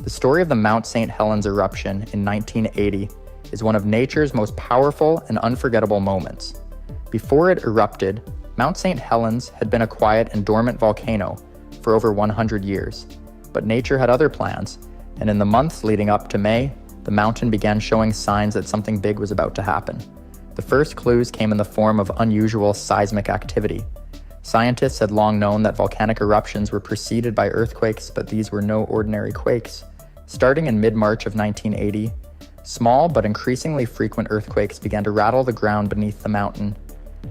The story of the Mount St. Helens eruption in 1980 is one of nature's most powerful and unforgettable moments. Before it erupted, Mount St. Helens had been a quiet and dormant volcano for over 100 years. But nature had other plans, and in the months leading up to May, the mountain began showing signs that something big was about to happen. The first clues came in the form of unusual seismic activity. Scientists had long known that volcanic eruptions were preceded by earthquakes, but these were no ordinary quakes. Starting in mid-March of 1980, small but increasingly frequent earthquakes began to rattle the ground beneath the mountain.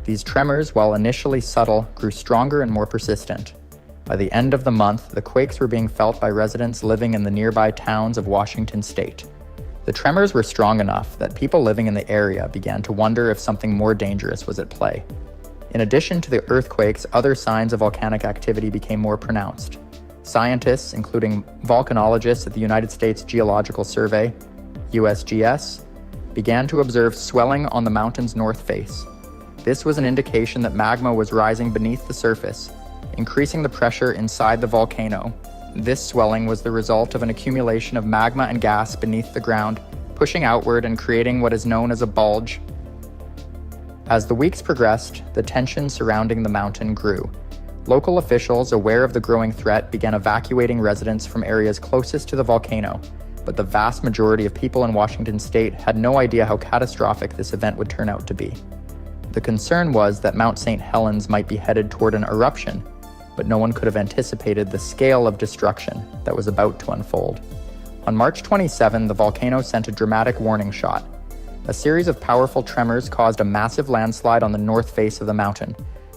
These tremors, while initially subtle, grew stronger and more persistent. By the end of the month, the quakes were being felt by residents living in the nearby towns of Washington state. The tremors were strong enough that people living in the area began to wonder if something more dangerous was at play. In addition to the earthquakes, other signs of volcanic activity became more pronounced. Scientists, including volcanologists at the United States Geological Survey, USGS, began to observe swelling on the mountain's north face. This was an indication that magma was rising beneath the surface, increasing the pressure inside the volcano. This swelling was the result of an accumulation of magma and gas beneath the ground, pushing outward and creating what is known as a bulge. As the weeks progressed, the tension surrounding the mountain grew. Local officials, aware of the growing threat, began evacuating residents from areas closest to the volcano, but the vast majority of people in Washington state had no idea how catastrophic this event would turn out to be. The concern was that Mount St. Helens might be headed toward an eruption, but no one could have anticipated the scale of destruction that was about to unfold. On March 27, the volcano sent a dramatic warning shot. A series of powerful tremors caused a massive landslide on the north face of the mountain,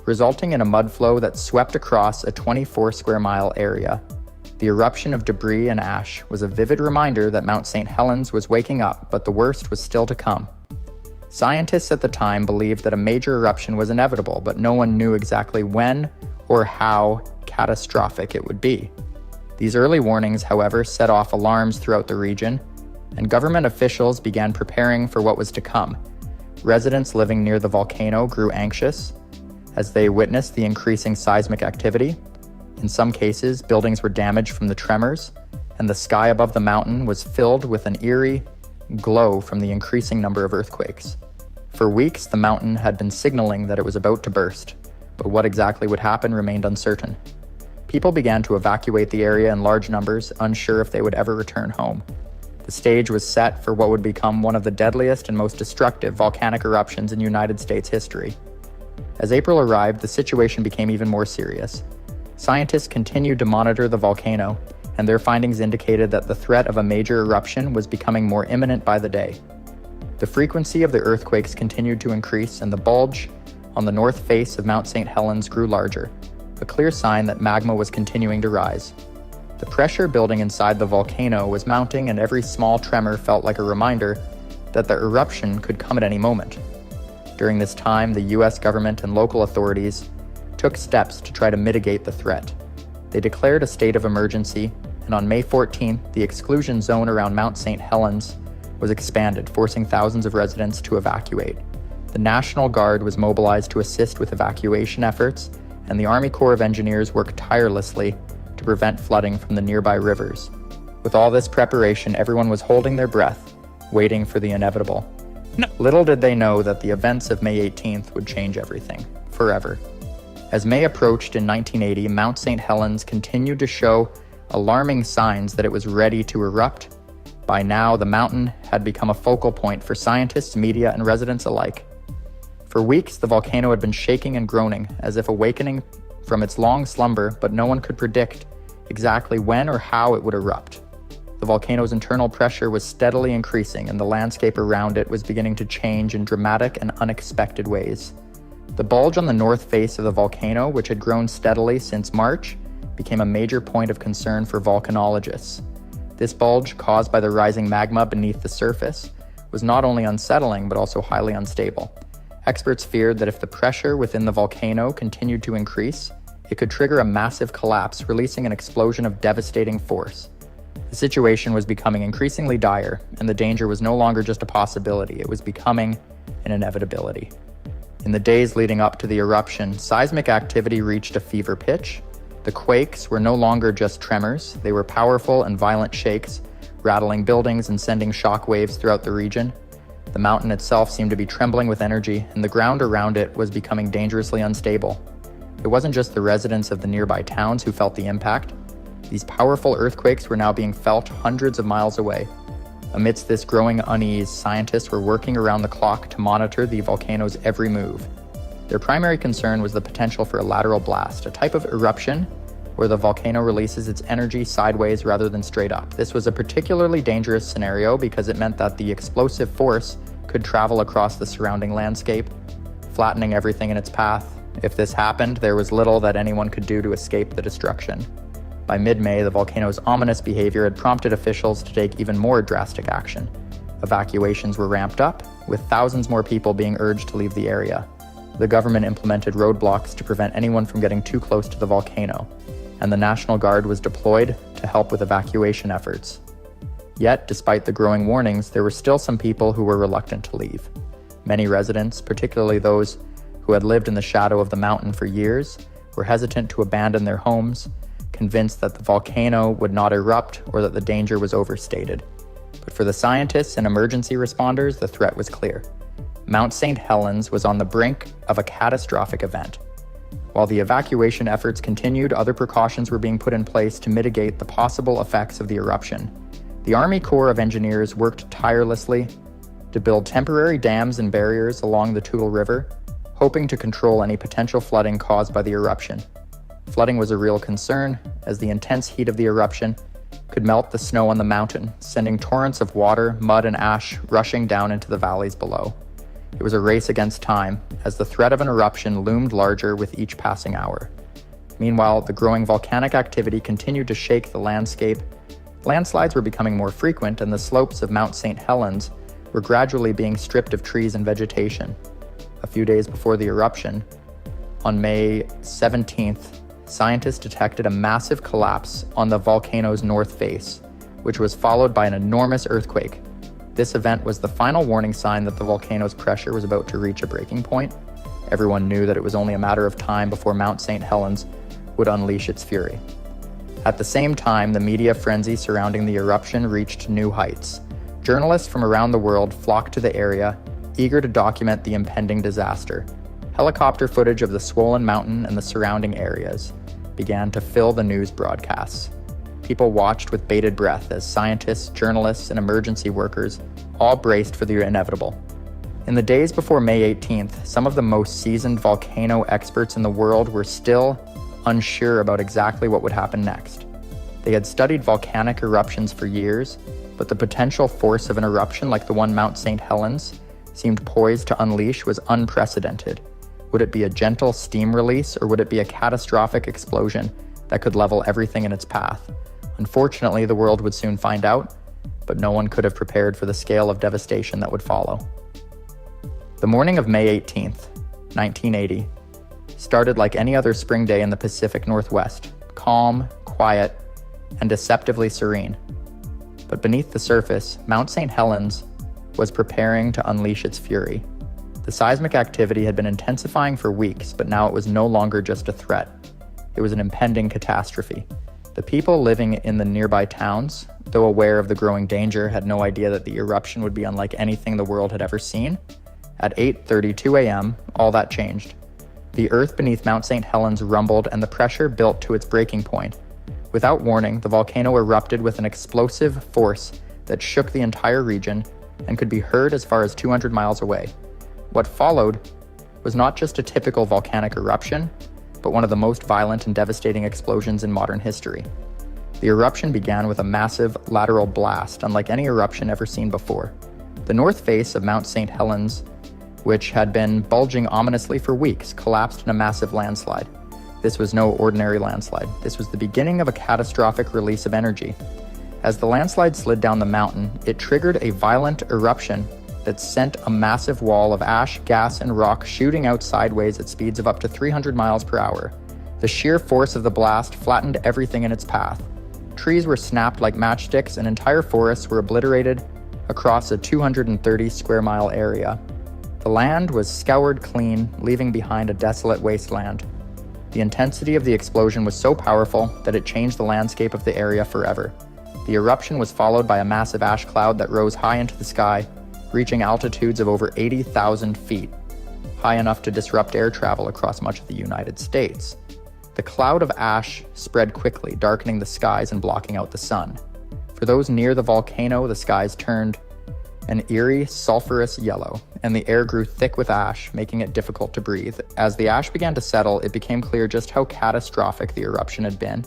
resulting in a mudflow that swept across a 24-square-mile area. The eruption of debris and ash was a vivid reminder that Mount St. Helens was waking up, but the worst was still to come. Scientists at the time believed that a major eruption was inevitable, but no one knew exactly when or how catastrophic it would be. These early warnings, however, set off alarms throughout the region, and government officials began preparing for what was to come. Residents living near the volcano grew anxious as they witnessed the increasing seismic activity. In some cases, buildings were damaged from the tremors, and the sky above the mountain was filled with an eerie glow from the increasing number of earthquakes. For weeks, the mountain had been signaling that it was about to burst, but what exactly would happen remained uncertain. People began to evacuate the area in large numbers, unsure if they would ever return home. The stage was set for what would become one of the deadliest and most destructive volcanic eruptions in United States history. As April arrived, the situation became even more serious. Scientists continued to monitor the volcano, and their findings indicated that the threat of a major eruption was becoming more imminent by the day. The frequency of the earthquakes continued to increase, and the bulge on the north face of Mount St. Helens grew larger, a clear sign that magma was continuing to rise. The pressure building inside the volcano was mounting, and every small tremor felt like a reminder that the eruption could come at any moment. During this time, the US government and local authorities took steps to try to mitigate the threat. They declared a state of emergency, and on May 14th, the exclusion zone around Mount St. Helens was expanded, forcing thousands of residents to evacuate. The National Guard was mobilized to assist with evacuation efforts, and the Army Corps of Engineers worked tirelessly to prevent flooding from the nearby rivers. With all this preparation, everyone was holding their breath, waiting for the inevitable. Little did they know that the events of May 18th would change everything, forever. As May approached in 1980, Mount St. Helens continued to show alarming signs that it was ready to erupt. By now, the mountain had become a focal point for scientists, media, and residents alike. For weeks, the volcano had been shaking and groaning, as if awakening from its long slumber, but no one could predict exactly when or how it would erupt. The volcano's internal pressure was steadily increasing, and the landscape around it was beginning to change in dramatic and unexpected ways. The bulge on the north face of the volcano, which had grown steadily since March, became a major point of concern for volcanologists. This bulge, caused by the rising magma beneath the surface, was not only unsettling but also highly unstable. Experts feared that if the pressure within the volcano continued to increase, it could trigger a massive collapse, releasing an explosion of devastating force. The situation was becoming increasingly dire, and the danger was no longer just a possibility, it was becoming an inevitability. In the days leading up to the eruption, seismic activity reached a fever pitch. The quakes were no longer just tremors, they were powerful and violent shakes rattling buildings and sending shock waves throughout the region. The mountain itself seemed to be trembling with energy, and the ground around it was becoming dangerously unstable. It wasn't just the residents of the nearby towns who felt the impact. These powerful earthquakes were now being felt hundreds of miles away. Amidst this growing unease, scientists were working around the clock to monitor the volcano's every move. Their primary concern was the potential for a lateral blast, a type of eruption where the volcano releases its energy sideways rather than straight up. This was a particularly dangerous scenario because it meant that the explosive force could travel across the surrounding landscape, flattening everything in its path. If this happened, there was little that anyone could do to escape the destruction. By mid-May, the volcano's ominous behavior had prompted officials to take even more drastic action. Evacuations were ramped up, with thousands more people being urged to leave the area. The government implemented roadblocks to prevent anyone from getting too close to the volcano, and the National Guard was deployed to help with evacuation efforts. Yet, despite the growing warnings, there were still some people who were reluctant to leave. Many residents, particularly those who had lived in the shadow of the mountain for years, were hesitant to abandon their homes, convinced that the volcano would not erupt or that the danger was overstated. But for the scientists and emergency responders, the threat was clear. Mount St. Helens was on the brink of a catastrophic event. While the evacuation efforts continued, other precautions were being put in place to mitigate the possible effects of the eruption. The Army Corps of Engineers worked tirelessly to build temporary dams and barriers along the Toutle River, hoping to control any potential flooding caused by the eruption. Flooding was a real concern, as the intense heat of the eruption could melt the snow on the mountain, sending torrents of water, mud, and ash rushing down into the valleys below. It was a race against time, as the threat of an eruption loomed larger with each passing hour. Meanwhile, the growing volcanic activity continued to shake the landscape. Landslides were becoming more frequent, and the slopes of Mount St. Helens were gradually being stripped of trees and vegetation. A few days before the eruption, on May 17th, scientists detected a massive collapse on the volcano's north face, which was followed by an enormous earthquake. This event was the final warning sign that the volcano's pressure was about to reach a breaking point. Everyone knew that it was only a matter of time before Mount St. Helens would unleash its fury. At the same time, the media frenzy surrounding the eruption reached new heights. Journalists from around the world flocked to the area, eager to document the impending disaster. Helicopter footage of the swollen mountain and the surrounding areas began to fill the news broadcasts. People watched with bated breath as scientists, journalists, and emergency workers all braced for the inevitable. In the days before May 18th, some of the most seasoned volcano experts in the world were still unsure about exactly what would happen next. They had studied volcanic eruptions for years, but the potential force of an eruption like the one Mount St. Helens seemed poised to unleash was unprecedented. Would it be a gentle steam release, or would it be a catastrophic explosion that could level everything in its path? Unfortunately, the world would soon find out, but no one could have prepared for the scale of devastation that would follow. The morning of May 18th, 1980, started like any other spring day in the Pacific Northwest, calm, quiet, and deceptively serene. But beneath the surface, Mount St. Helens was preparing to unleash its fury. The seismic activity had been intensifying for weeks, but now it was no longer just a threat. It was an impending catastrophe. The people living in the nearby towns, though aware of the growing danger, had no idea that the eruption would be unlike anything the world had ever seen. At 8:32 a.m., all that changed. The earth beneath Mount St. Helens rumbled, and the pressure built to its breaking point. Without warning, the volcano erupted with an explosive force that shook the entire region and could be heard as far as 200 miles away. What followed was not just a typical volcanic eruption, but one of the most violent and devastating explosions in modern history. The eruption began with a massive lateral blast, unlike any eruption ever seen before. The north face of Mount St. Helens, which had been bulging ominously for weeks, collapsed in a massive landslide. This was no ordinary landslide. This was the beginning of a catastrophic release of energy. As the landslide slid down the mountain, it triggered a violent eruption that sent a massive wall of ash, gas, and rock shooting out sideways at speeds of up to 300 miles per hour. The sheer force of the blast flattened everything in its path. Trees were snapped like matchsticks, and entire forests were obliterated across a 230 square mile area. The land was scoured clean, leaving behind a desolate wasteland. The intensity of the explosion was so powerful that it changed the landscape of the area forever. The eruption was followed by a massive ash cloud that rose high into the sky, reaching altitudes of over 80,000 feet, high enough to disrupt air travel across much of the United States. The cloud of ash spread quickly, darkening the skies and blocking out the sun. For those near the volcano, the skies turned an eerie, sulfurous yellow, and the air grew thick with ash, making it difficult to breathe. As the ash began to settle, it became clear just how catastrophic the eruption had been.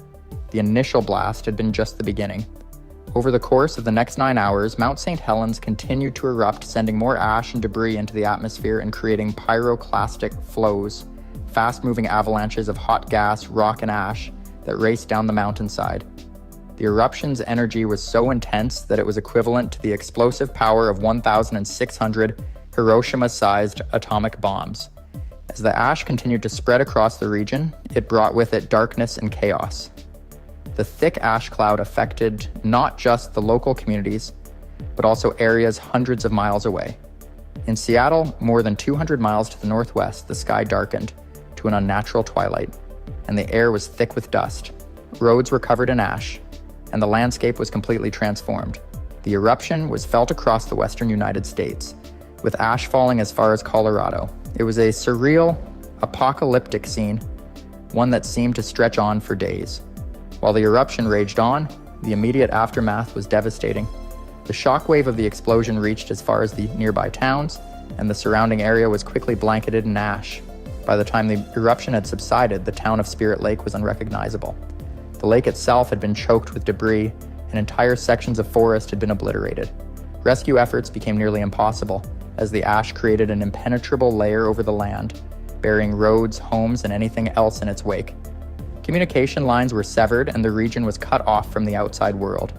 The initial blast had been just the beginning. Over the course of the next 9 hours, Mount St. Helens continued to erupt, sending more ash and debris into the atmosphere and creating pyroclastic flows, fast-moving avalanches of hot gas, rock, and ash that raced down the mountainside. The eruption's energy was so intense that it was equivalent to the explosive power of 1,600 Hiroshima-sized atomic bombs. As the ash continued to spread across the region, it brought with it darkness and chaos. The thick ash cloud affected not just the local communities, but also areas hundreds of miles away. In Seattle, more than 200 miles to the northwest, the sky darkened to an unnatural twilight, and the air was thick with dust. Roads were covered in ash, and the landscape was completely transformed. The eruption was felt across the western United States, with ash falling as far as Colorado. It was a surreal, apocalyptic scene, one that seemed to stretch on for days. While the eruption raged on, the immediate aftermath was devastating. The shockwave of the explosion reached as far as the nearby towns, and the surrounding area was quickly blanketed in ash. By the time the eruption had subsided, the town of Spirit Lake was unrecognizable. The lake itself had been choked with debris, and entire sections of forest had been obliterated. Rescue efforts became nearly impossible, as the ash created an impenetrable layer over the land, burying roads, homes, and anything else in its wake. Communication lines were severed, and the region was cut off from the outside world.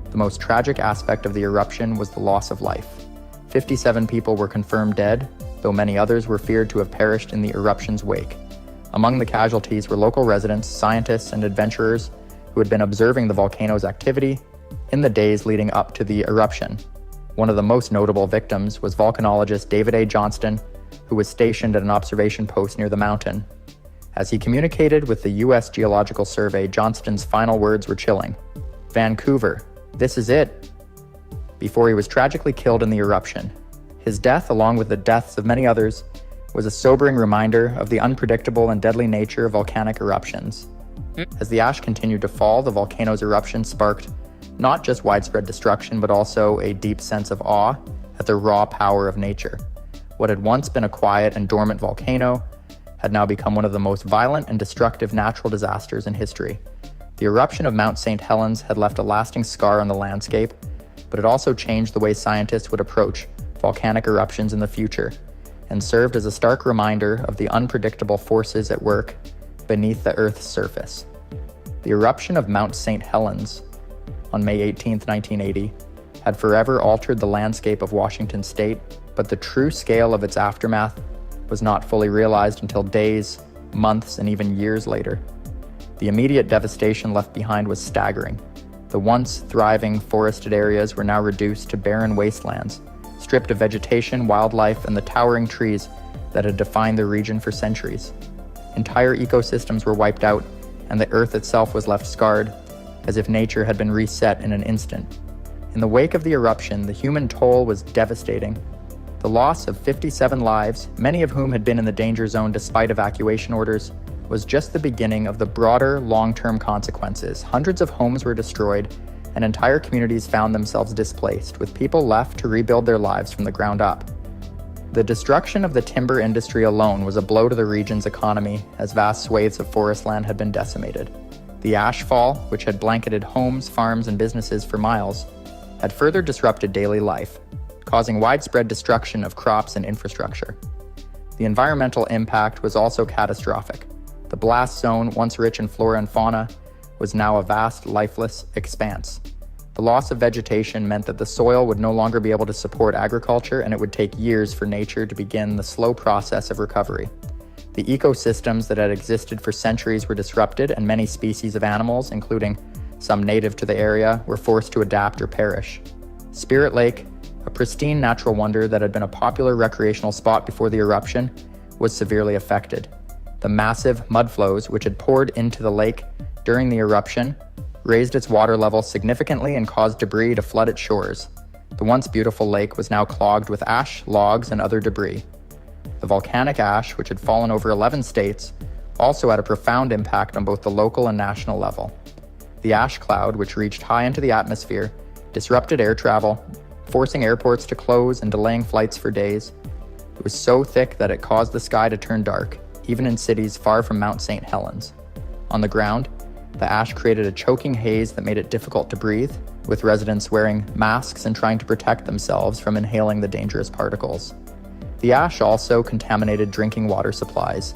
The most tragic aspect of the eruption was the loss of life. 57 people were confirmed dead, though many others were feared to have perished in the eruption's wake. Among the casualties were local residents, scientists, and adventurers who had been observing the volcano's activity in the days leading up to the eruption. One of the most notable victims was volcanologist David A. Johnston, who was stationed at an observation post near the mountain. As he communicated with the U.S. Geological Survey, Johnston's final words were chilling. "Vancouver, this is it," before he was tragically killed in the eruption. His death, along with the deaths of many others, was a sobering reminder of the unpredictable and deadly nature of volcanic eruptions. As the ash continued to fall, the volcano's eruption sparked not just widespread destruction, but also a deep sense of awe at the raw power of nature. What had once been a quiet and dormant volcano had now become one of the most violent and destructive natural disasters in history. The eruption of Mount St. Helens had left a lasting scar on the landscape, but it also changed the way scientists would approach volcanic eruptions in the future, and served as a stark reminder of the unpredictable forces at work beneath the Earth's surface. The eruption of Mount St. Helens on May 18, 1980, had forever altered the landscape of Washington state, but the true scale of its aftermath was not fully realized until days, months, and even years later. The immediate devastation left behind was staggering. The once thriving forested areas were now reduced to barren wastelands, stripped of vegetation, wildlife, and the towering trees that had defined the region for centuries. Entire ecosystems were wiped out, and the earth itself was left scarred, as if nature had been reset in an instant. In the wake of the eruption, the human toll was devastating. The loss of 57 lives, many of whom had been in the danger zone despite evacuation orders, was just the beginning of the broader, long-term consequences. Hundreds of homes were destroyed, and entire communities found themselves displaced, with people left to rebuild their lives from the ground up. The destruction of the timber industry alone was a blow to the region's economy, as vast swathes of forest land had been decimated. The ash fall, which had blanketed homes, farms, and businesses for miles, had further disrupted daily life, causing widespread destruction of crops and infrastructure. The environmental impact was also catastrophic. The blast zone, once rich in flora and fauna, was now a vast, lifeless expanse. The loss of vegetation meant that the soil would no longer be able to support agriculture, and it would take years for nature to begin the slow process of recovery. The ecosystems that had existed for centuries were disrupted, and many species of animals, including some native to the area, were forced to adapt or perish. Spirit Lake, a pristine natural wonder that had been a popular recreational spot before the eruption, was severely affected. The massive mud flows which had poured into the lake during the eruption raised its water level significantly and caused debris to flood its shores. The once beautiful lake was now clogged with ash, logs, and other debris. The volcanic ash, which had fallen over 11 states, also had a profound impact on both the local and national level. The ash cloud, which reached high into the atmosphere, disrupted air travel, forcing airports to close and delaying flights for days. It was so thick that it caused the sky to turn dark, even in cities far from Mount St. Helens. On the ground, the ash created a choking haze that made it difficult to breathe, with residents wearing masks and trying to protect themselves from inhaling the dangerous particles. The ash also contaminated drinking water supplies,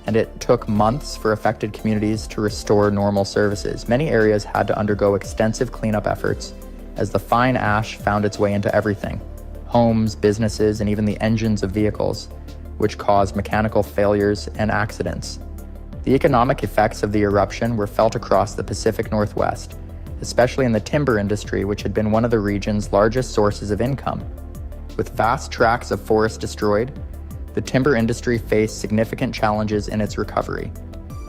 and it took months for affected communities to restore normal services. Many areas had to undergo extensive cleanup efforts as the fine ash found its way into everything: homes, businesses, and even the engines of vehicles, which caused mechanical failures and accidents. The economic effects of the eruption were felt across the Pacific Northwest, especially in the timber industry, which had been one of the region's largest sources of income. With vast tracts of forest destroyed, the timber industry faced significant challenges in its recovery.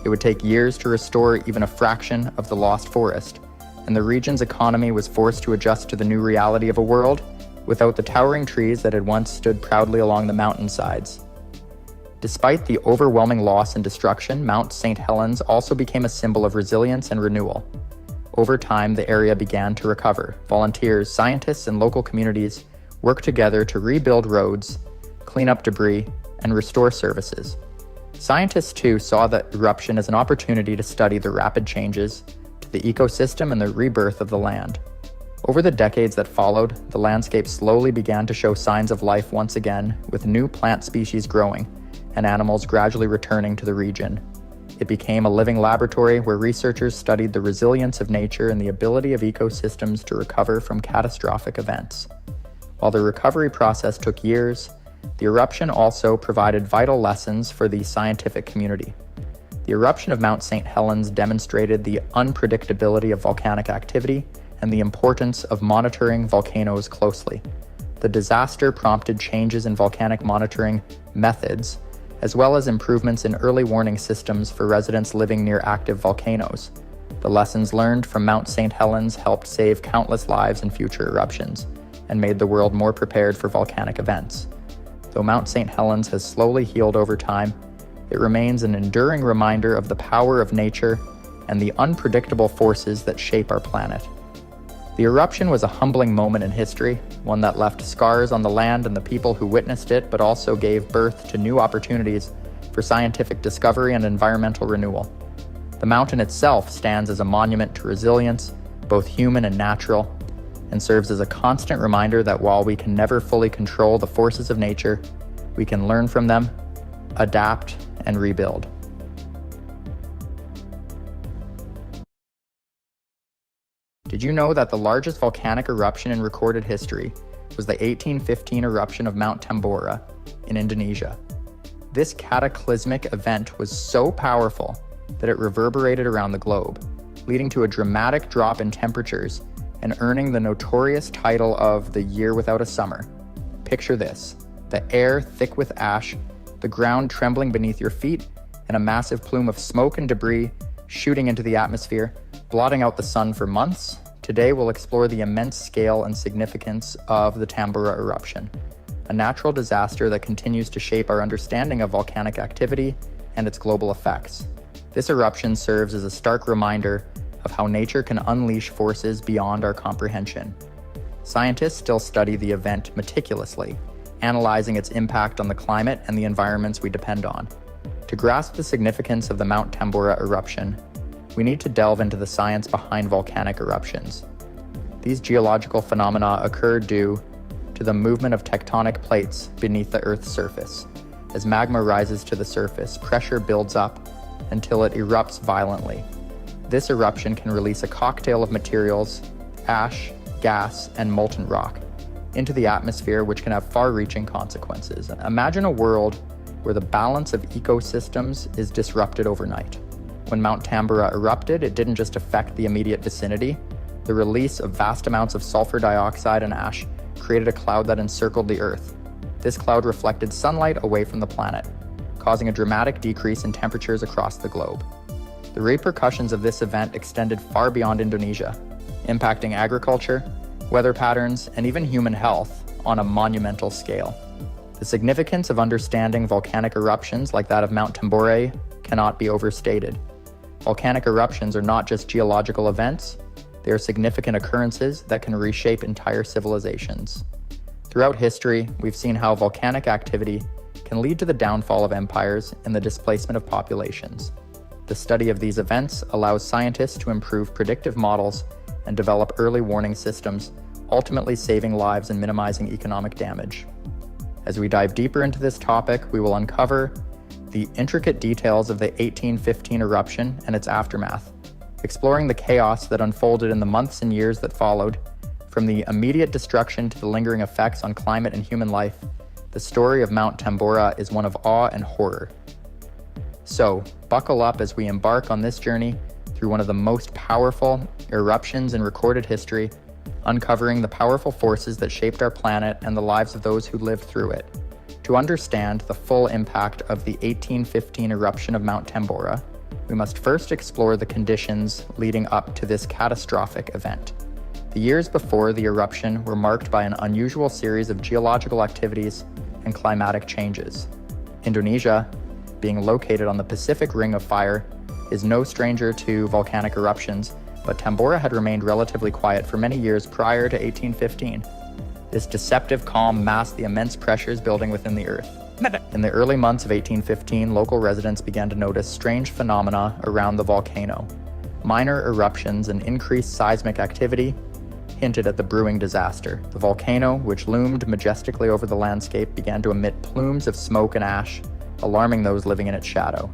It would take years to restore even a fraction of the lost forest, and the region's economy was forced to adjust to the new reality of a world without the towering trees that had once stood proudly along the mountainsides. Despite the overwhelming loss and destruction, Mount St. Helens also became a symbol of resilience and renewal. Over time, the area began to recover. Volunteers, scientists, and local communities worked together to rebuild roads, clean up debris, and restore services. Scientists, too, saw the eruption as an opportunity to study the rapid changes to the ecosystem and the rebirth of the land. Over the decades that followed, the landscape slowly began to show signs of life once again, with new plant species growing and animals gradually returning to the region. It became a living laboratory where researchers studied the resilience of nature and the ability of ecosystems to recover from catastrophic events. While the recovery process took years, the eruption also provided vital lessons for the scientific community. The eruption of Mount St. Helens demonstrated the unpredictability of volcanic activity and the importance of monitoring volcanoes closely. The disaster prompted changes in volcanic monitoring methods, as well as improvements in early warning systems for residents living near active volcanoes. The lessons learned from Mount St. Helens helped save countless lives in future eruptions and made the world more prepared for volcanic events. Though Mount St. Helens has slowly healed over time, it remains an enduring reminder of the power of nature and the unpredictable forces that shape our planet. The eruption was a humbling moment in history, one that left scars on the land and the people who witnessed it, but also gave birth to new opportunities for scientific discovery and environmental renewal. The mountain itself stands as a monument to resilience, both human and natural, and serves as a constant reminder that while we can never fully control the forces of nature, we can learn from them, adapt, and rebuild. Did you know that the largest volcanic eruption in recorded history was the 1815 eruption of Mount Tambora in Indonesia? This cataclysmic event was so powerful that it reverberated around the globe, leading to a dramatic drop in temperatures and earning the notorious title of the year without a summer. Picture this: the air thick with ash, the ground trembling beneath your feet, and a massive plume of smoke and debris shooting into the atmosphere, blotting out the sun for months. Today we'll explore the immense scale and significance of the Tambora eruption, a natural disaster that continues to shape our understanding of volcanic activity and its global effects. This eruption serves as a stark reminder of how nature can unleash forces beyond our comprehension. Scientists still study the event meticulously, analyzing its impact on the climate and the environments we depend on. To grasp the significance of the Mount Tambora eruption, we need to delve into the science behind volcanic eruptions. These geological phenomena occur due to the movement of tectonic plates beneath the Earth's surface. As magma rises to the surface, pressure builds up until it erupts violently. This eruption can release a cocktail of materials, ash, gas, and molten rock, into the atmosphere, which can have far-reaching consequences. Imagine a world where the balance of ecosystems is disrupted overnight. When Mount Tambora erupted, it didn't just affect the immediate vicinity. The release of vast amounts of sulfur dioxide and ash created a cloud that encircled the Earth. This cloud reflected sunlight away from the planet, causing a dramatic decrease in temperatures across the globe. The repercussions of this event extended far beyond Indonesia, impacting agriculture, weather patterns, and even human health on a monumental scale. The significance of understanding volcanic eruptions like that of Mount Tambora cannot be overstated. Volcanic eruptions are not just geological events, they are significant occurrences that can reshape entire civilizations. Throughout history, we've seen how volcanic activity can lead to the downfall of empires and the displacement of populations. The study of these events allows scientists to improve predictive models and develop early warning systems, ultimately saving lives and minimizing economic damage. As we dive deeper into this topic, we will uncover the intricate details of the 1815 eruption and its aftermath, exploring the chaos that unfolded in the months and years that followed. From the immediate destruction to the lingering effects on climate and human life, the story of Mount Tambora is one of awe and horror. So, buckle up as we embark on this journey through one of the most powerful eruptions in recorded history, uncovering the powerful forces that shaped our planet and the lives of those who lived through it. To understand the full impact of the 1815 eruption of Mount Tambora, we must first explore the conditions leading up to this catastrophic event. The years before the eruption were marked by an unusual series of geological activities and climatic changes. Indonesia, being located on the Pacific Ring of Fire, is no stranger to volcanic eruptions, but Tambora had remained relatively quiet for many years prior to 1815. This deceptive calm masked the immense pressures building within the earth. In the early months of 1815, local residents began to notice strange phenomena around the volcano. Minor eruptions and increased seismic activity hinted at the brewing disaster. The volcano, which loomed majestically over the landscape, began to emit plumes of smoke and ash, alarming those living in its shadow.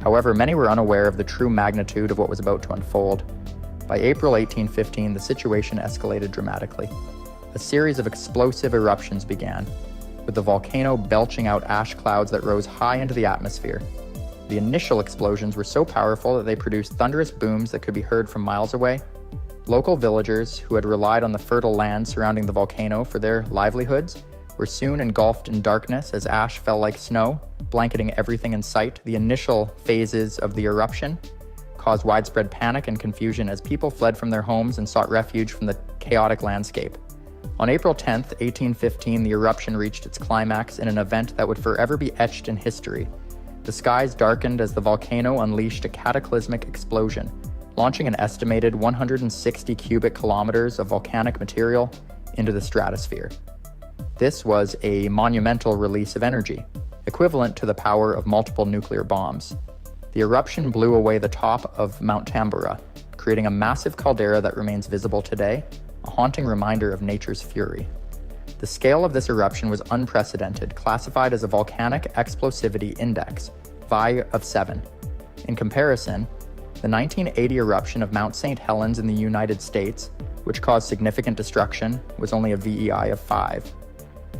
However, many were unaware of the true magnitude of what was about to unfold. By April 1815, the situation escalated dramatically. A series of explosive eruptions began, with the volcano belching out ash clouds that rose high into the atmosphere. The initial explosions were so powerful that they produced thunderous booms that could be heard from miles away. Local villagers, who had relied on the fertile land surrounding the volcano for their livelihoods, were soon engulfed in darkness as ash fell like snow, blanketing everything in sight. The initial phases of the eruption caused widespread panic and confusion as people fled from their homes and sought refuge from the chaotic landscape. On April 10, 1815, the eruption reached its climax in an event that would forever be etched in history. The skies darkened as the volcano unleashed a cataclysmic explosion, launching an estimated 160 cubic kilometers of volcanic material into the stratosphere. This was a monumental release of energy, equivalent to the power of multiple nuclear bombs. The eruption blew away the top of Mount Tambora, creating a massive caldera that remains visible today, a haunting reminder of nature's fury. The scale of this eruption was unprecedented, classified as a volcanic explosivity index, VI of 7. In comparison, the 1980 eruption of Mount St. Helens in the United States, which caused significant destruction, was only a VEI of 5.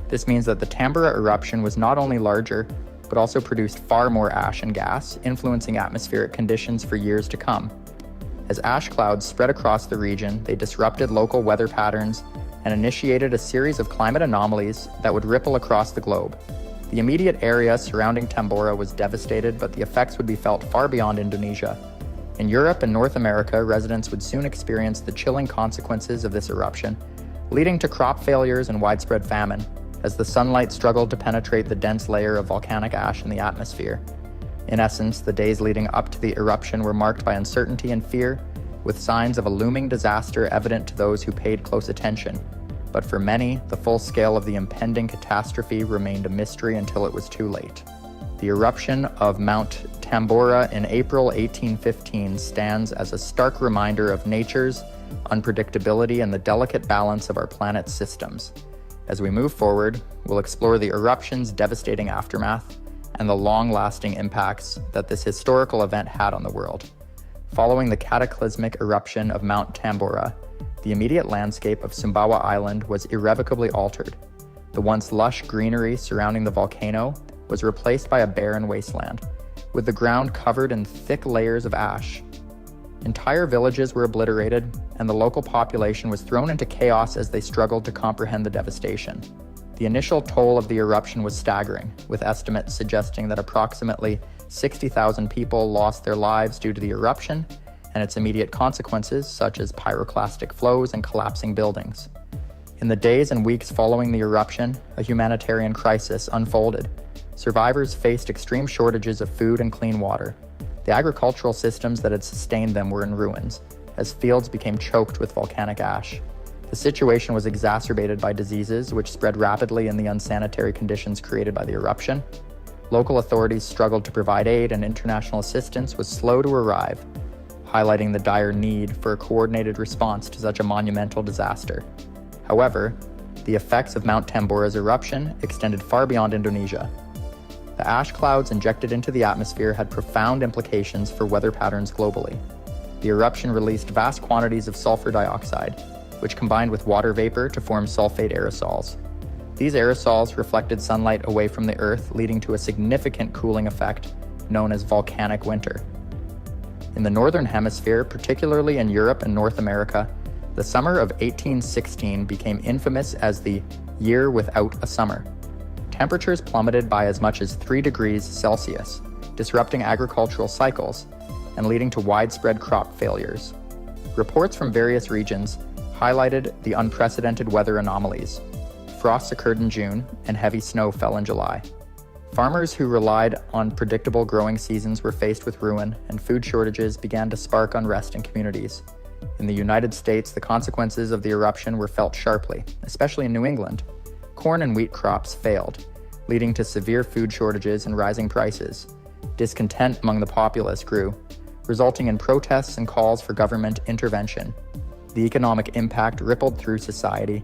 This means that the Tambora eruption was not only larger, but also produced far more ash and gas, influencing atmospheric conditions for years to come. As ash clouds spread across the region, they disrupted local weather patterns and initiated a series of climate anomalies that would ripple across the globe. The immediate area surrounding Tambora was devastated, but the effects would be felt far beyond Indonesia. In Europe and North America, residents would soon experience the chilling consequences of this eruption, leading to crop failures and widespread famine, as the sunlight struggled to penetrate the dense layer of volcanic ash in the atmosphere. In essence, the days leading up to the eruption were marked by uncertainty and fear, with signs of a looming disaster evident to those who paid close attention. But for many, the full scale of the impending catastrophe remained a mystery until it was too late. The eruption of Mount Tambora in April 1815 stands as a stark reminder of nature's unpredictability and the delicate balance of our planet's systems. As we move forward, we'll explore the eruption's devastating aftermath and the long-lasting impacts that this historical event had on the world. Following the cataclysmic eruption of Mount Tambora, the immediate landscape of Sumbawa Island was irrevocably altered. The once lush greenery surrounding the volcano was replaced by a barren wasteland, with the ground covered in thick layers of ash. Entire villages were obliterated, and the local population was thrown into chaos as they struggled to comprehend the devastation. The initial toll of the eruption was staggering, with estimates suggesting that approximately 60,000 people lost their lives due to the eruption and its immediate consequences, such as pyroclastic flows and collapsing buildings. In the days and weeks following the eruption, a humanitarian crisis unfolded. Survivors faced extreme shortages of food and clean water. The agricultural systems that had sustained them were in ruins, as fields became choked with volcanic ash. The situation was exacerbated by diseases which spread rapidly in the unsanitary conditions created by the eruption. Local authorities struggled to provide aid, and international assistance was slow to arrive, highlighting the dire need for a coordinated response to such a monumental disaster. However, the effects of Mount Tambora's eruption extended far beyond Indonesia. The ash clouds injected into the atmosphere had profound implications for weather patterns globally. The eruption released vast quantities of sulfur dioxide, which combined with water vapor to form sulfate aerosols. These aerosols reflected sunlight away from the Earth, leading to a significant cooling effect known as volcanic winter. In the Northern Hemisphere, particularly in Europe and North America, the summer of 1816 became infamous as the year without a summer. Temperatures plummeted by as much as 3 degrees Celsius, disrupting agricultural cycles and leading to widespread crop failures. Reports from various regions highlighted the unprecedented weather anomalies. Frosts occurred in June, and heavy snow fell in July. Farmers who relied on predictable growing seasons were faced with ruin, and food shortages began to spark unrest in communities. In the United States, the consequences of the eruption were felt sharply, especially in New England. Corn and wheat crops failed, leading to severe food shortages and rising prices. Discontent among the populace grew, resulting in protests and calls for government intervention. The economic impact rippled through society,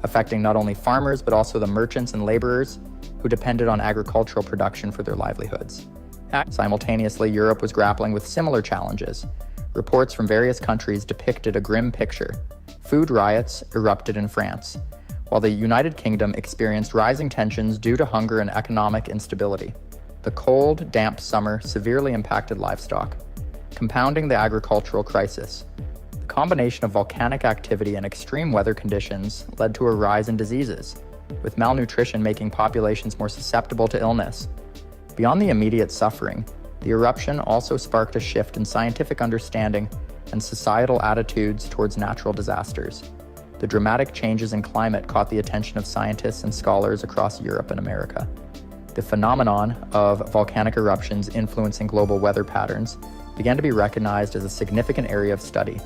affecting not only farmers but also the merchants and laborers who depended on agricultural production for their livelihoods. Simultaneously, Europe was grappling with similar challenges. Reports from various countries depicted a grim picture. Food riots erupted in France, while the United Kingdom experienced rising tensions due to hunger and economic instability. The cold, damp summer severely impacted livestock, compounding the agricultural crisis. The combination of volcanic activity and extreme weather conditions led to a rise in diseases, with malnutrition making populations more susceptible to illness. Beyond the immediate suffering, the eruption also sparked a shift in scientific understanding and societal attitudes towards natural disasters. The dramatic changes in climate caught the attention of scientists and scholars across Europe and America. The phenomenon of volcanic eruptions influencing global weather patterns began to be recognized as a significant area of study.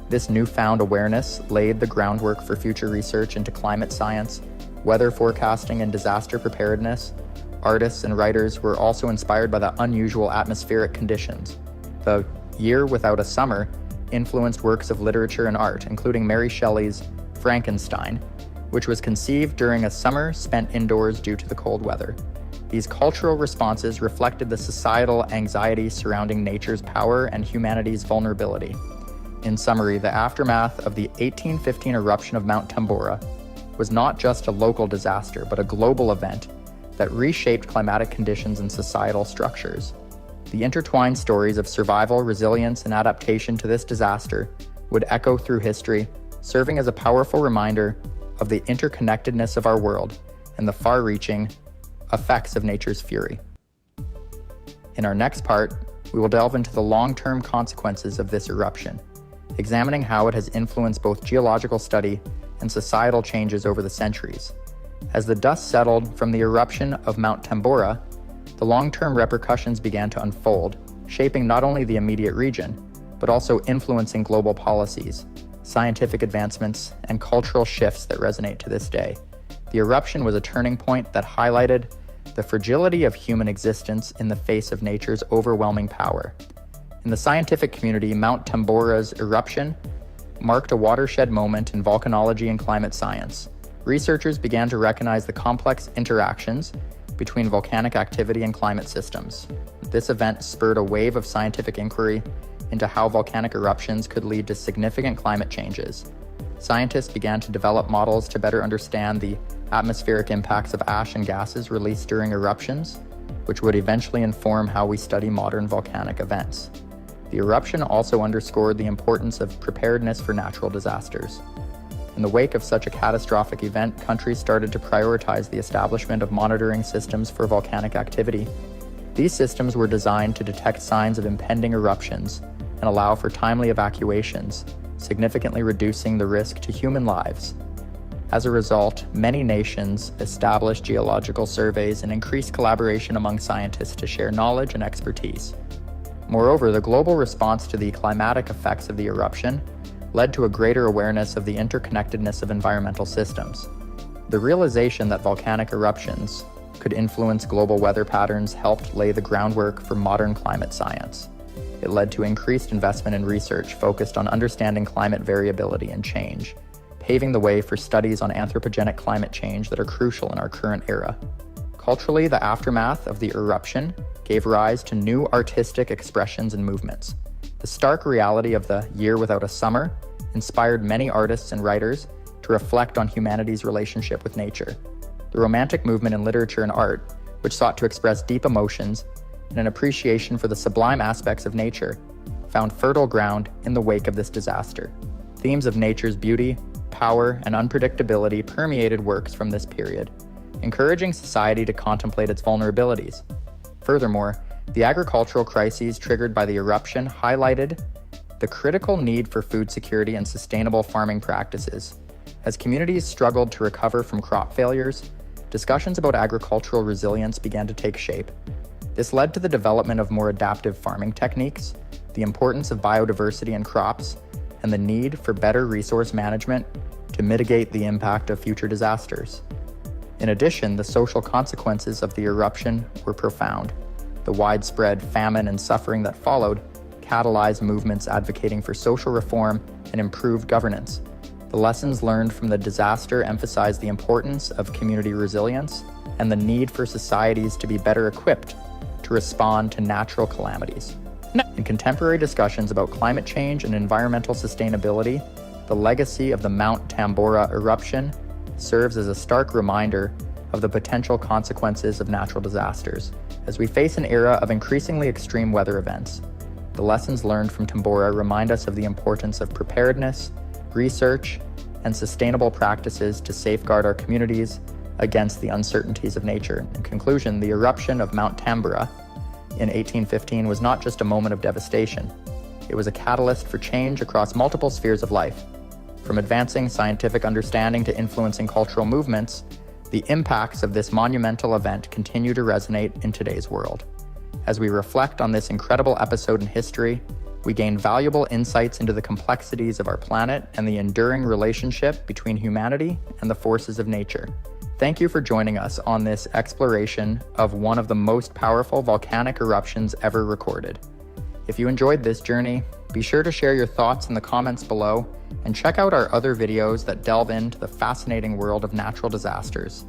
This newfound awareness laid the groundwork for future research into climate science, weather forecasting, and disaster preparedness. Artists and writers were also inspired by the unusual atmospheric conditions. The Year Without a Summer influenced works of literature and art, including Mary Shelley's Frankenstein, which was conceived during a summer spent indoors due to the cold weather. These cultural responses reflected the societal anxiety surrounding nature's power and humanity's vulnerability. In summary, the aftermath of the 1815 eruption of Mount Tambora was not just a local disaster, but a global event that reshaped climatic conditions and societal structures. The intertwined stories of survival, resilience, and adaptation to this disaster would echo through history, serving as a powerful reminder of the interconnectedness of our world and the far-reaching effects of nature's fury. In our next part, we will delve into the long-term consequences of this eruption, examining how it has influenced both geological study and societal changes over the centuries. As the dust settled from the eruption of Mount Tambora, the long-term repercussions began to unfold, shaping not only the immediate region, but also influencing global policies, scientific advancements, and cultural shifts that resonate to this day. The eruption was a turning point that highlighted the fragility of human existence in the face of nature's overwhelming power. In the scientific community, Mount Tambora's eruption marked a watershed moment in volcanology and climate science. Researchers began to recognize the complex interactions between volcanic activity and climate systems. This event spurred a wave of scientific inquiry into how volcanic eruptions could lead to significant climate changes. Scientists began to develop models to better understand the atmospheric impacts of ash and gases released during eruptions, which would eventually inform how we study modern volcanic events. The eruption also underscored the importance of preparedness for natural disasters. In the wake of such a catastrophic event, countries started to prioritize the establishment of monitoring systems for volcanic activity. These systems were designed to detect signs of impending eruptions and allow for timely evacuations, significantly reducing the risk to human lives. As a result, many nations established geological surveys and increased collaboration among scientists to share knowledge and expertise. Moreover, the global response to the climatic effects of the eruption led to a greater awareness of the interconnectedness of environmental systems. The realization that volcanic eruptions could influence global weather patterns helped lay the groundwork for modern climate science. It led to increased investment in research focused on understanding climate variability and change, paving the way for studies on anthropogenic climate change that are crucial in our current era. Culturally, the aftermath of the eruption gave rise to new artistic expressions and movements. The stark reality of the year without a summer inspired many artists and writers to reflect on humanity's relationship with nature. The Romantic movement in literature and art, which sought to express deep emotions and an appreciation for the sublime aspects of nature, found fertile ground in the wake of this disaster. Themes of nature's beauty, power, and unpredictability permeated works from this period, encouraging society to contemplate its vulnerabilities. Furthermore, the agricultural crises triggered by the eruption highlighted the critical need for food security and sustainable farming practices. As communities struggled to recover from crop failures, discussions about agricultural resilience began to take shape. This led to the development of more adaptive farming techniques, the importance of biodiversity in crops, and the need for better resource management to mitigate the impact of future disasters. In addition, the social consequences of the eruption were profound. The widespread famine and suffering that followed catalyzed movements advocating for social reform and improved governance. The lessons learned from the disaster emphasized the importance of community resilience and the need for societies to be better equipped to respond to natural calamities. In contemporary discussions about climate change and environmental sustainability, the legacy of the Mount Tambora eruption serves as a stark reminder of the potential consequences of natural disasters. As we face an era of increasingly extreme weather events, the lessons learned from Tambora remind us of the importance of preparedness, research, and sustainable practices to safeguard our communities against the uncertainties of nature. In conclusion, the eruption of Mount Tambora in 1815 was not just a moment of devastation. It was a catalyst for change across multiple spheres of life. From advancing scientific understanding to influencing cultural movements, the impacts of this monumental event continue to resonate in today's world. As we reflect on this incredible episode in history, we gain valuable insights into the complexities of our planet and the enduring relationship between humanity and the forces of nature. Thank you for joining us on this exploration of one of the most powerful volcanic eruptions ever recorded. If you enjoyed this journey, be sure to share your thoughts in the comments below and check out our other videos that delve into the fascinating world of natural disasters.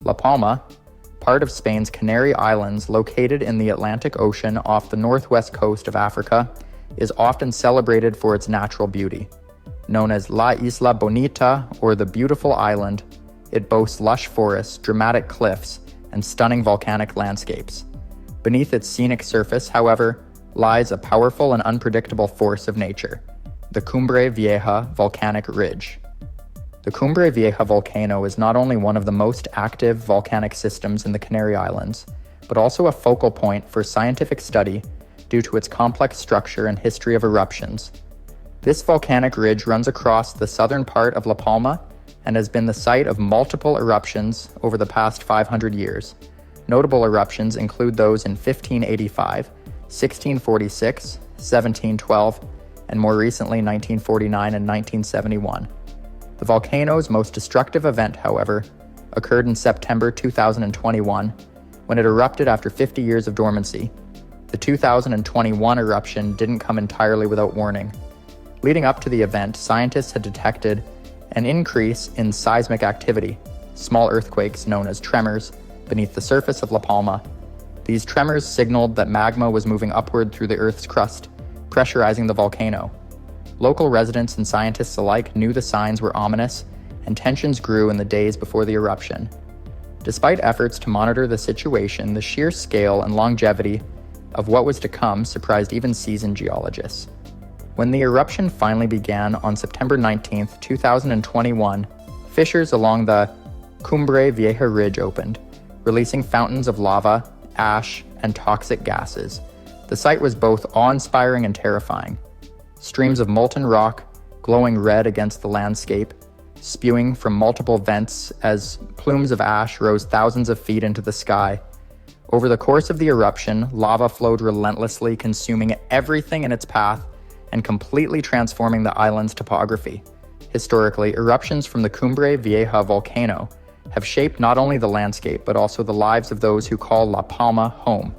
La Palma, part of Spain's Canary Islands located in the Atlantic Ocean off the northwest coast of Africa, is often celebrated for its natural beauty. Known as La Isla Bonita, or the Beautiful Island, it boasts lush forests, dramatic cliffs, and stunning volcanic landscapes. Beneath its scenic surface, however, lies a powerful and unpredictable force of nature, the Cumbre Vieja volcanic ridge. The Cumbre Vieja volcano is not only one of the most active volcanic systems in the Canary Islands, but also a focal point for scientific study due to its complex structure and history of eruptions. This volcanic ridge runs across the southern part of La Palma and has been the site of multiple eruptions over the past 500 years. Notable eruptions include those in 1585, 1646, 1712, and more recently 1949 and 1971. The volcano's most destructive event, however, occurred in September 2021, when it erupted after 50 years of dormancy. The 2021 eruption didn't come entirely without warning. Leading up to the event, scientists had detected an increase in seismic activity, small earthquakes known as tremors, beneath the surface of La Palma. These tremors signaled that magma was moving upward through the Earth's crust, pressurizing the volcano. Local residents and scientists alike knew the signs were ominous, and tensions grew in the days before the eruption. Despite efforts to monitor the situation, the sheer scale and longevity of what was to come surprised even seasoned geologists. When the eruption finally began on September 19, 2021, Fissures along the Cumbre Vieja Ridge opened, releasing fountains of lava, ash, and toxic gases. The sight was both awe-inspiring and terrifying. Streams of molten rock, glowing red against the landscape, spewing from multiple vents as plumes of ash rose thousands of feet into the sky. Over the course of the eruption, lava flowed relentlessly, consuming everything in its path and completely transforming the island's topography. Historically, eruptions from the Cumbre Vieja volcano have shaped not only the landscape, but also the lives of those who call La Palma home.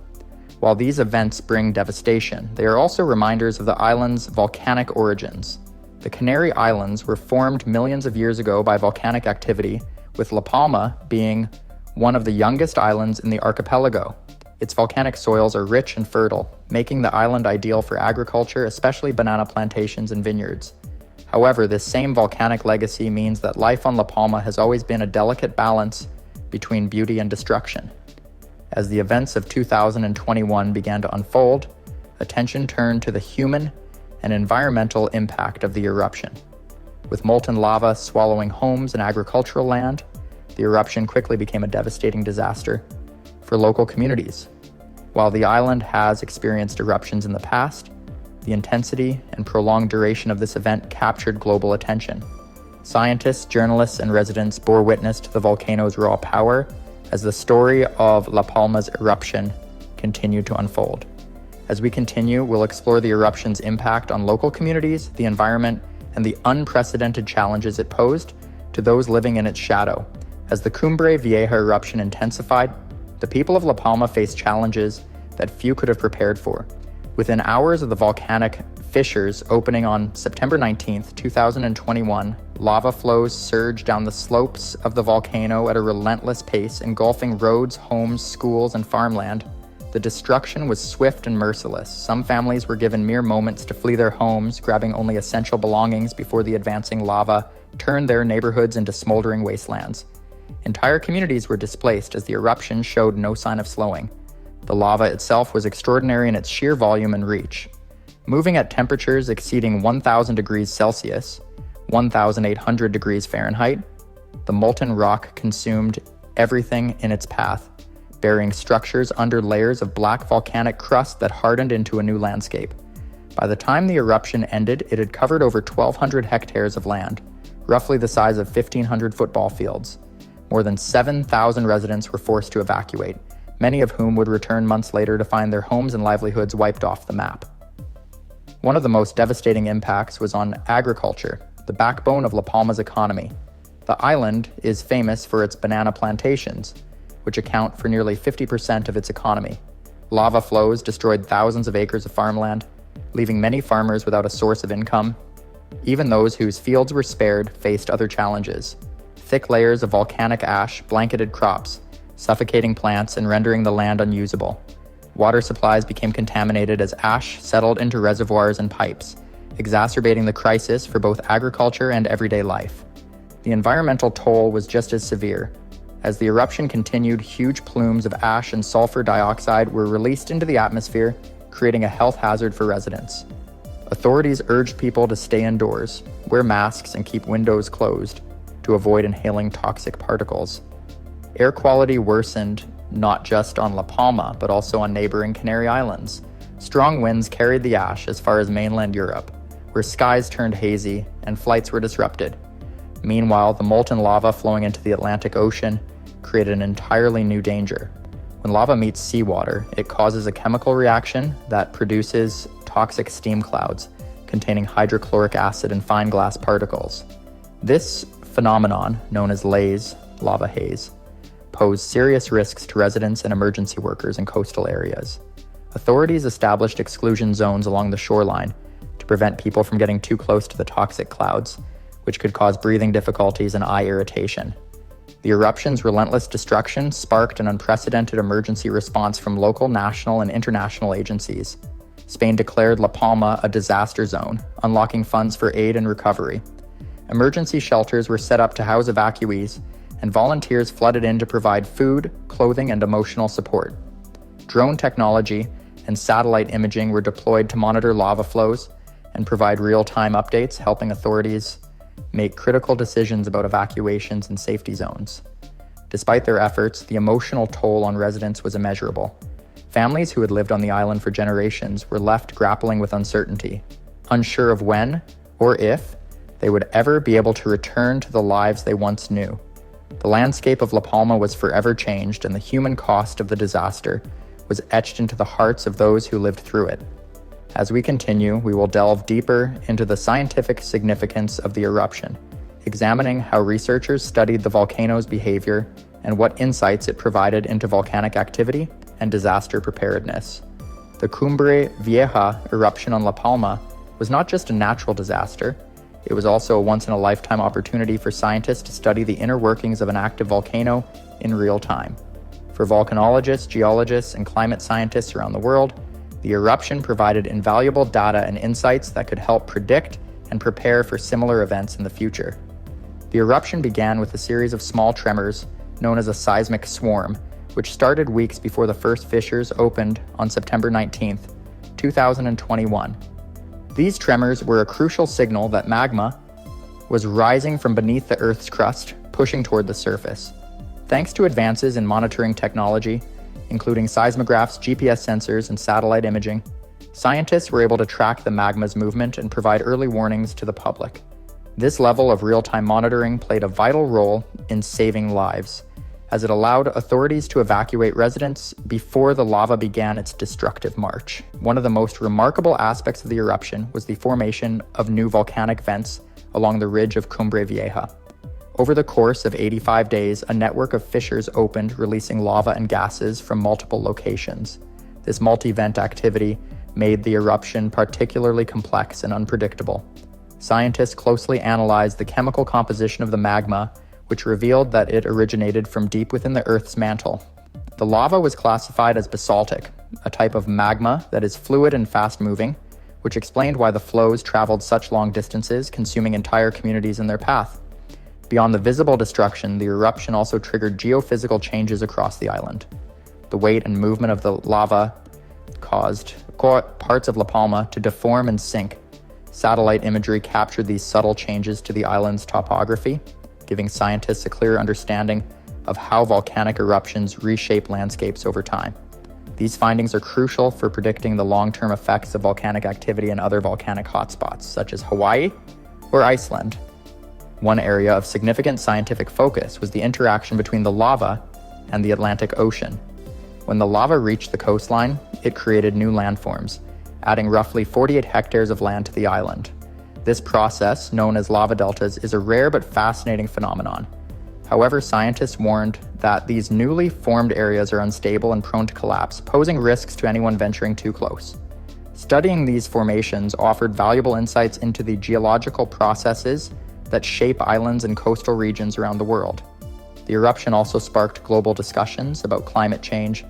While these events bring devastation, they are also reminders of the island's volcanic origins. The Canary Islands were formed millions of years ago by volcanic activity, with La Palma being one of the youngest islands in the archipelago. Its volcanic soils are rich and fertile, making the island ideal for agriculture, especially banana plantations and vineyards. However, this same volcanic legacy means that life on La Palma has always been a delicate balance between beauty and destruction. As the events of 2021 began to unfold, attention turned to the human and environmental impact of the eruption. With molten lava swallowing homes and agricultural land, the eruption quickly became a devastating disaster for local communities. While the island has experienced eruptions in the past, the intensity and prolonged duration of this event captured global attention. Scientists, journalists, and residents bore witness to the volcano's raw power as the story of La Palma's eruption continued to unfold. As we continue, we'll explore the eruption's impact on local communities, the environment, and the unprecedented challenges it posed to those living in its shadow. As the Cumbre Vieja eruption intensified, the people of La Palma faced challenges that few could have prepared for. Within hours of the volcanic fissures opening on September 19, 2021, lava flows surged down the slopes of the volcano at a relentless pace, engulfing roads, homes, schools, and farmland. The destruction was swift and merciless. Some families were given mere moments to flee their homes, grabbing only essential belongings before the advancing lava turned their neighborhoods into smoldering wastelands. Entire communities were displaced as the eruption showed no sign of slowing. The lava itself was extraordinary in its sheer volume and reach. Moving at temperatures exceeding 1,000 degrees Celsius, 1,800 degrees Fahrenheit, the molten rock consumed everything in its path, burying structures under layers of black volcanic crust that hardened into a new landscape. By the time the eruption ended, it had covered over 1,200 hectares of land, roughly the size of 1,500 football fields. More than 7,000 residents were forced to evacuate, many of whom would return months later to find their homes and livelihoods wiped off the map. One of the most devastating impacts was on agriculture, the backbone of La Palma's economy. The island is famous for its banana plantations, which account for nearly 50% of its economy. Lava flows destroyed thousands of acres of farmland, leaving many farmers without a source of income. Even those whose fields were spared faced other challenges. Thick layers of volcanic ash blanketed crops, suffocating plants and rendering the land unusable. Water supplies became contaminated as ash settled into reservoirs and pipes, exacerbating the crisis for both agriculture and everyday life. The environmental toll was just as severe. As the eruption continued, huge plumes of ash and sulfur dioxide were released into the atmosphere, creating a health hazard for residents. Authorities urged people to stay indoors, wear masks, and keep windows closed to avoid inhaling toxic particles. Air quality worsened not just on La Palma, but also on neighboring Canary Islands. Strong winds carried the ash as far as mainland Europe, where skies turned hazy and flights were disrupted. Meanwhile, the molten lava flowing into the Atlantic Ocean created an entirely new danger. When lava meets seawater, it causes a chemical reaction that produces toxic steam clouds containing hydrochloric acid and fine glass particles. This phenomenon, known as LAYS, lava haze, pose serious risks to residents and emergency workers in coastal areas. Authorities established exclusion zones along the shoreline to prevent people from getting too close to the toxic clouds, which could cause breathing difficulties and eye irritation. The eruption's relentless destruction sparked an unprecedented emergency response from local, national, and international agencies. Spain declared La Palma a disaster zone, unlocking funds for aid and recovery. Emergency shelters were set up to house evacuees, and volunteers flooded in to provide food, clothing, and emotional support. Drone technology and satellite imaging were deployed to monitor lava flows and provide real-time updates, helping authorities make critical decisions about evacuations and safety zones. Despite their efforts, the emotional toll on residents was immeasurable. Families who had lived on the island for generations were left grappling with uncertainty, unsure of when or if they would ever be able to return to the lives they once knew. The landscape of La Palma was forever changed, and the human cost of the disaster was etched into the hearts of those who lived through it. As we continue, we will delve deeper into the scientific significance of the eruption, examining how researchers studied the volcano's behavior and what insights it provided into volcanic activity and disaster preparedness. The Cumbre Vieja eruption on La Palma was not just a natural disaster, it was also a once-in-a-lifetime opportunity for scientists to study the inner workings of an active volcano in real time. For volcanologists, geologists, and climate scientists around the world, the eruption provided invaluable data and insights that could help predict and prepare for similar events in the future. The eruption began with a series of small tremors known as a seismic swarm, which started weeks before the first fissures opened on September 19, 2021. These tremors were a crucial signal that magma was rising from beneath the Earth's crust, pushing toward the surface. Thanks to advances in monitoring technology, including seismographs, GPS sensors, and satellite imaging, scientists were able to track the magma's movement and provide early warnings to the public. This level of real-time monitoring played a vital role in saving lives, as it allowed authorities to evacuate residents before the lava began its destructive march. One of the most remarkable aspects of the eruption was the formation of new volcanic vents along the ridge of Cumbre Vieja. Over the course of 85 days, a network of fissures opened, releasing lava and gases from multiple locations. This multi-vent activity made the eruption particularly complex and unpredictable. Scientists closely analyzed the chemical composition of the magma, which revealed that it originated from deep within the Earth's mantle. The lava was classified as basaltic, a type of magma that is fluid and fast-moving, which explained why the flows traveled such long distances, consuming entire communities in their path. Beyond the visible destruction, the eruption also triggered geophysical changes across the island. The weight and movement of the lava caused parts of La Palma to deform and sink. Satellite imagery captured these subtle changes to the island's topography, giving scientists a clear understanding of how volcanic eruptions reshape landscapes over time. These findings are crucial for predicting the long-term effects of volcanic activity in other volcanic hotspots, such as Hawaii or Iceland. One area of significant scientific focus was the interaction between the lava and the Atlantic Ocean. When the lava reached the coastline, it created new landforms, adding roughly 48 hectares of land to the island. This process, known as lava deltas, is a rare but fascinating phenomenon. However, scientists warned that these newly formed areas are unstable and prone to collapse, posing risks to anyone venturing too close. Studying these formations offered valuable insights into the geological processes that shape islands and coastal regions around the world. The eruption also sparked global discussions about climate change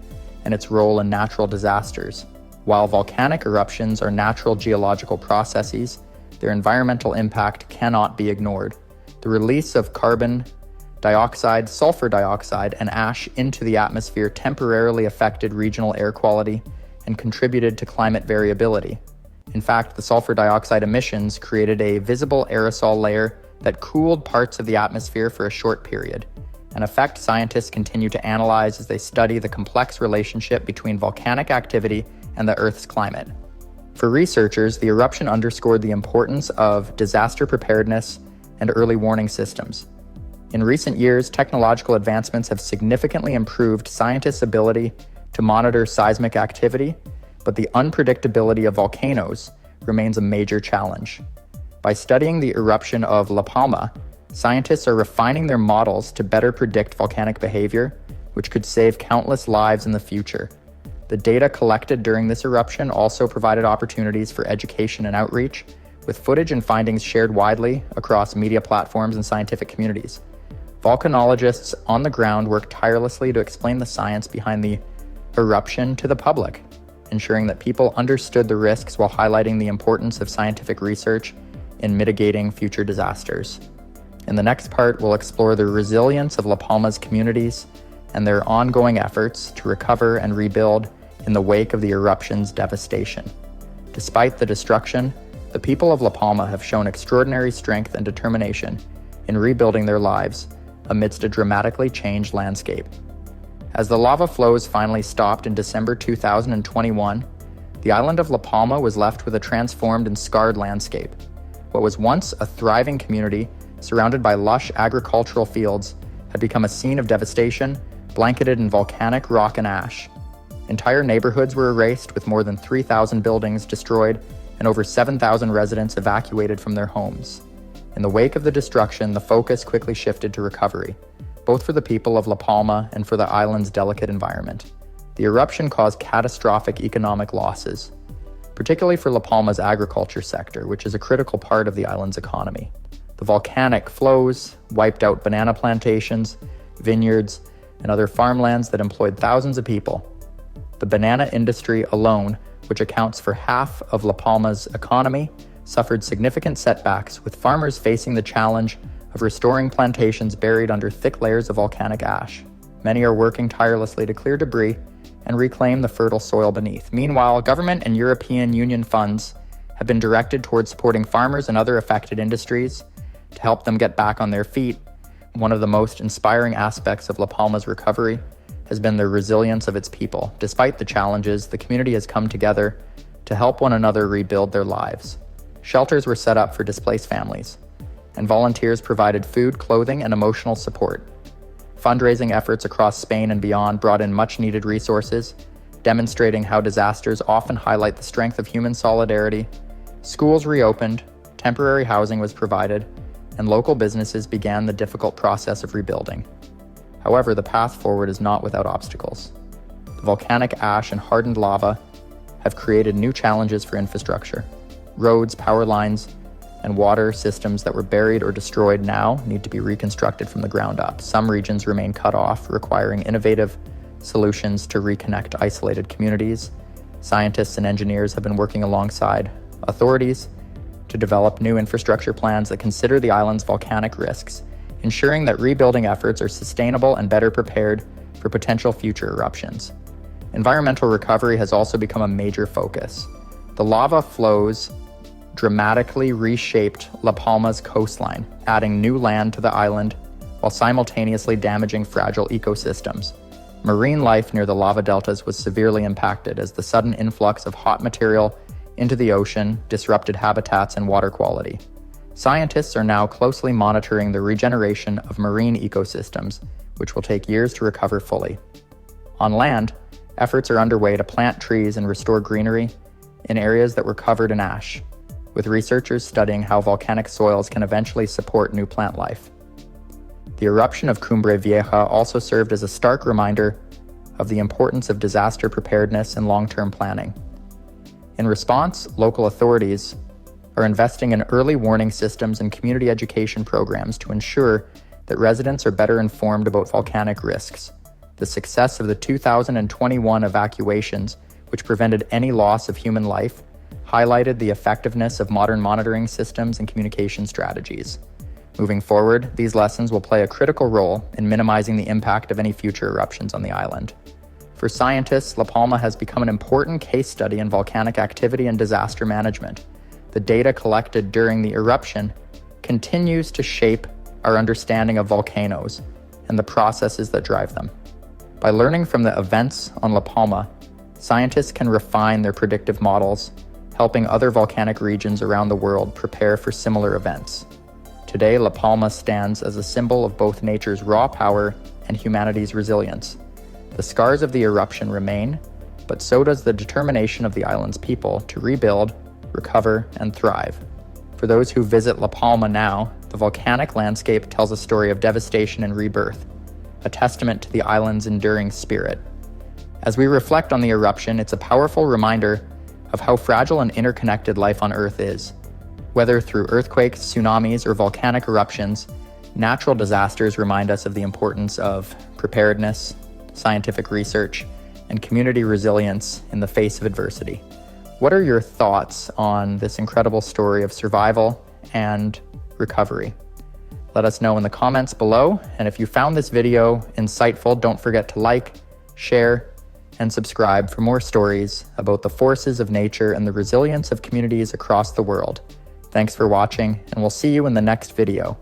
and its role in natural disasters. While volcanic eruptions are natural geological processes, their environmental impact cannot be ignored. The release of carbon dioxide, sulfur dioxide, and ash into the atmosphere temporarily affected regional air quality and contributed to climate variability. In fact, the sulfur dioxide emissions created a visible aerosol layer that cooled parts of the atmosphere for a short period, an effect scientists continue to analyze as they study the complex relationship between volcanic activity and the Earth's climate. For researchers, the eruption underscored the importance of disaster preparedness and early warning systems. In recent years, technological advancements have significantly improved scientists' ability to monitor seismic activity, but the unpredictability of volcanoes remains a major challenge. By studying the eruption of La Palma, scientists are refining their models to better predict volcanic behavior, which could save countless lives in the future. The data collected during this eruption also provided opportunities for education and outreach, with footage and findings shared widely across media platforms and scientific communities. Volcanologists on the ground worked tirelessly to explain the science behind the eruption to the public, ensuring that people understood the risks while highlighting the importance of scientific research in mitigating future disasters. In the next part, we'll explore the resilience of La Palma's communities and their ongoing efforts to recover and rebuild in the wake of the eruption's devastation. Despite the destruction, The people of La Palma have shown extraordinary strength and determination in rebuilding their lives amidst a dramatically changed landscape. As the lava flows finally stopped in December 2021, the island of La Palma was left with a transformed and scarred landscape. What was once a thriving community surrounded by lush agricultural fields had become a scene of devastation, blanketed in volcanic rock and ash. Entire neighborhoods were erased, with more than 3,000 buildings destroyed and over 7,000 residents evacuated from their homes. In the wake of the destruction, the focus quickly shifted to recovery, both for the people of La Palma and for the island's delicate environment. The eruption caused catastrophic economic losses, particularly for La Palma's agriculture sector, which is a critical part of the island's economy. The volcanic flows wiped out banana plantations, vineyards, and other farmlands that employed thousands of people. The banana industry alone, which accounts for half of La Palma's economy, suffered significant setbacks, with farmers facing the challenge of restoring plantations buried under thick layers of volcanic ash. Many are working tirelessly to clear debris and reclaim the fertile soil beneath. Meanwhile, government and European Union funds have been directed towards supporting farmers and other affected industries to help them get back on their feet. One of the most inspiring aspects of La Palma's recovery has been the resilience of its people. Despite the challenges, the community has come together to help one another rebuild their lives. Shelters were set up for displaced families, and volunteers provided food, clothing, and emotional support. Fundraising efforts across Spain and beyond brought in much-needed resources, demonstrating how disasters often highlight the strength of human solidarity. Schools reopened, temporary housing was provided, and local businesses began the difficult process of rebuilding. However, the path forward is not without obstacles. The volcanic ash and hardened lava have created new challenges for infrastructure. Roads, power lines, and water systems that were buried or destroyed now need to be reconstructed from the ground up. Some regions remain cut off, requiring innovative solutions to reconnect isolated communities. Scientists and engineers have been working alongside authorities to develop new infrastructure plans that consider the island's volcanic risks, ensuring that rebuilding efforts are sustainable and better prepared for potential future eruptions. Environmental recovery has also become a major focus. The lava flows dramatically reshaped La Palma's coastline, adding new land to the island while simultaneously damaging fragile ecosystems. Marine life near the lava deltas was severely impacted as the sudden influx of hot material into the ocean disrupted habitats and water quality. Scientists are now closely monitoring the regeneration of marine ecosystems, which will take years to recover fully. On land, efforts are underway to plant trees and restore greenery in areas that were covered in ash, with researchers studying how volcanic soils can eventually support new plant life. The eruption of Cumbre Vieja also served as a stark reminder of the importance of disaster preparedness and long-term planning. In response, local authorities are investing in early warning systems and community education programs to ensure that residents are better informed about volcanic risks. The success of the 2021 evacuations, which prevented any loss of human life, highlighted the effectiveness of modern monitoring systems and communication strategies. Moving forward, these lessons will play a critical role in minimizing the impact of any future eruptions on the island. For scientists, La Palma has become an important case study in volcanic activity and disaster management. The data collected during the eruption continues to shape our understanding of volcanoes and the processes that drive them. By learning from the events on La Palma, scientists can refine their predictive models, helping other volcanic regions around the world prepare for similar events. Today, La Palma stands as a symbol of both nature's raw power and humanity's resilience. The scars of the eruption remain, but so does the determination of the island's people to rebuild, recover, and thrive. For those who visit La Palma now, the volcanic landscape tells a story of devastation and rebirth, a testament to the island's enduring spirit. As we reflect on the eruption, it's a powerful reminder of how fragile and interconnected life on Earth is. Whether through earthquakes, tsunamis, or volcanic eruptions, natural disasters remind us of the importance of preparedness, scientific research, and community resilience in the face of adversity. What are your thoughts on this incredible story of survival and recovery? Let us know in the comments below, and if you found this video insightful, don't forget to like, share, and subscribe for more stories about the forces of nature and the resilience of communities across the world. Thanks for watching, and we'll see you in the next video.